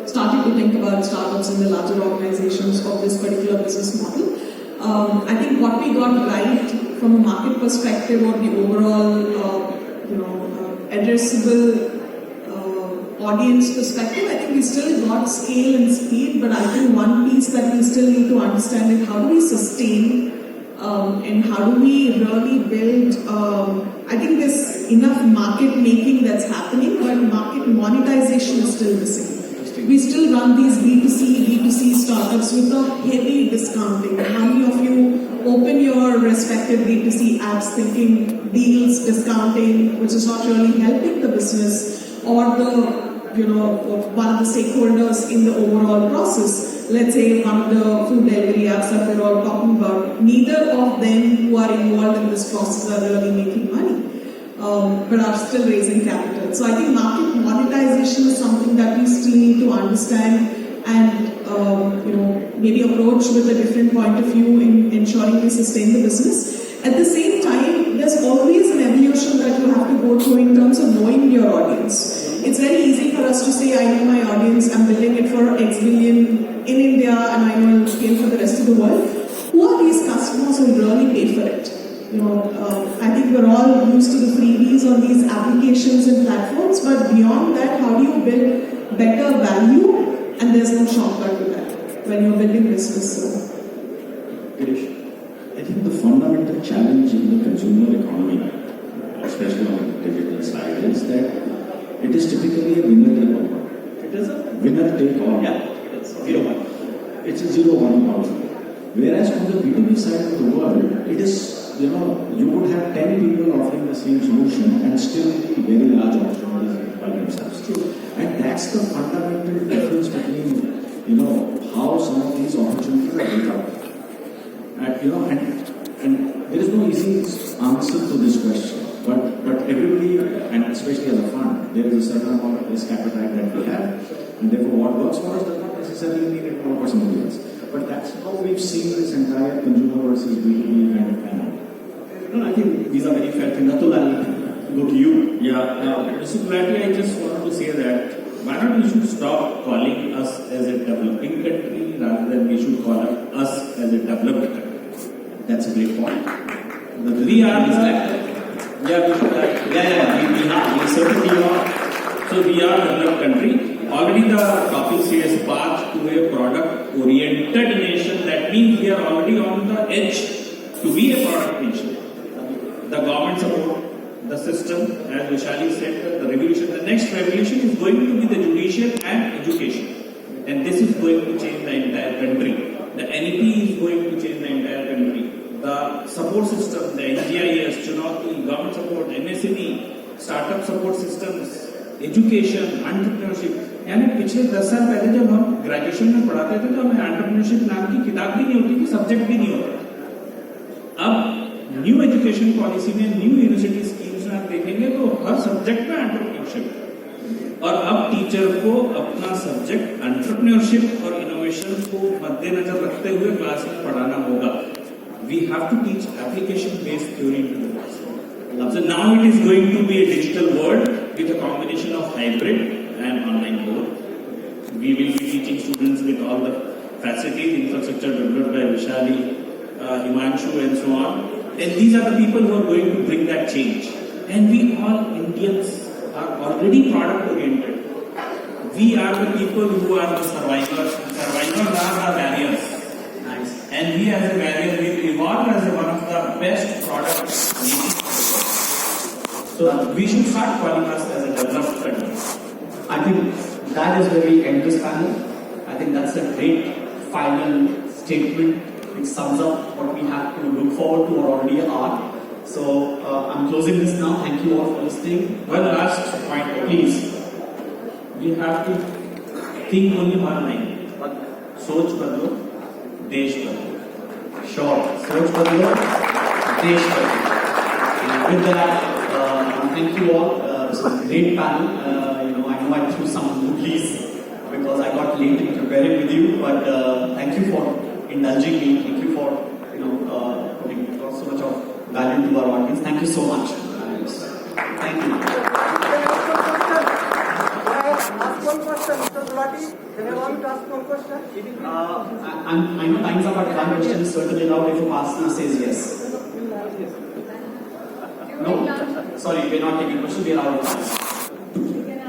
started to think about startups in the larger organizations of this particular business model. I think what we got right from a market perspective or the overall, addressable audience perspective, I think we still got scale and speed, but I think one piece that we still need to understand is how do we sustain and how do we really build, I think there's enough market making that's happening, but market monetization is still missing. We still run these B2C startups with a heavy discounting. How many of you open your respective B2C apps thinking deals, discounting, which is not really helping the business or the one of the stakeholders in the overall process? Let's say one of the food delivery apps that we're all talking about, neither of them who are involved in this process are really making money, but are still raising capital. So I think market monetization is something that we still need to understand and maybe approach with a different point of view in ensuring we sustain the business. At the same time, there's always an evolution that you have to go through in terms of knowing your audience. It's very easy for us to say, I know my audience, I'm building it for X billion in India and I know it'll scale for the rest of the world. Who are these customers who really pay for it? I think we're all used to the freebies on these applications and platforms, but beyond that, how do you build better value? And there's no shortcut to that when you're building business. So. I think the fundamental challenge in the consumer economy, especially on the digital side, is that it is typically a winner-take-all. It is a winner-take-all. Yeah, it's 0-1. It's a 0-1 model. Whereas on the B2B side of the world, it is, you would have 10 people offering the same solution and still be very large opportunities by themselves. True. And that's the fundamental difference between, how some of these opportunities are built up. And there is no easy answer to this question. But everybody, and especially as a fund, there is a certain amount of risk appetite that we have, and therefore what works for us does not necessarily mean it will work for somebody else. But that's how we've seen this entire consumer versus B2B kind of panel. I think these are very fair things. Atul, I'll go to you. Mr. Gulati, I just wanted to say that why not we should stop calling us as a developing country rather than we should call us as a developed country. That's a great point. We are we certainly are. So we are a developed country. Already the topic says path to a product-oriented nation. That means we are already on the edge to be a product nation. The government support, the system, as Vishali said, the revolution. The next revolution is going to be the judicial and education. And this is going to change the entire country. The NEP is going to change the entire country. The support system, the NGIS, Chunauti, government support, MSME, startup support systems, education, entrepreneurship. यानी पिछले 10 साल पहले जब हम graduation में पढ़ाते थे तो हमें एंटरप्रेन्योरशिप नाम की किताब भी नहीं होती थी, सब्जेक्ट भी नहीं होता। अब न्यू एजुकेशन पॉलिसी में, न्यू यूनिवर्सिटी स्कीम्स में आप देखेंगे तो हर सब्जेक्ट में एंटरप्रेन्योरशिप, और अब टीचर को अपना सब्जेक्ट एंटरप्रेन्योरशिप और इनोवेशन को मद्देनजर रखते हुए क्लास में पढ़ाना होगा। We have to teach application-based theory into the classroom. So now it is going to be a digital world with a combination of hybrid and online both. We will be teaching students with all the facilities, infrastructure developed by Vishali, Himanshu and so on. And these are the people who are going to bring that change. And we all Indians are already product-oriented. We are the people who are the survivors. Survivors are the barriers. And we as a barrier will evolve as one of the best products. So we should start calling us as a developed country. I think that is where we end this panel. I think that's a great final statement which sums up what we have to look forward to or already are. So I'm closing this now. Thank you all for listening. One last point, please. We have to think only one line. सोच बदलो, देश बदलो. Sure. सोच बदलो, देश बदलो. With that, thank you all. This was a great panel. I know I threw some goodies because I got late in preparing with you, but thank you for indulging me. Thank you for putting so much of value to our audience. Thank you so much. Thank you. one question, Mr. Gulati. Can I want to ask one question? I know time's up, but one question is certainly allowed if Upasana says yes. No? Sorry, we're not taking questions, we are out of time.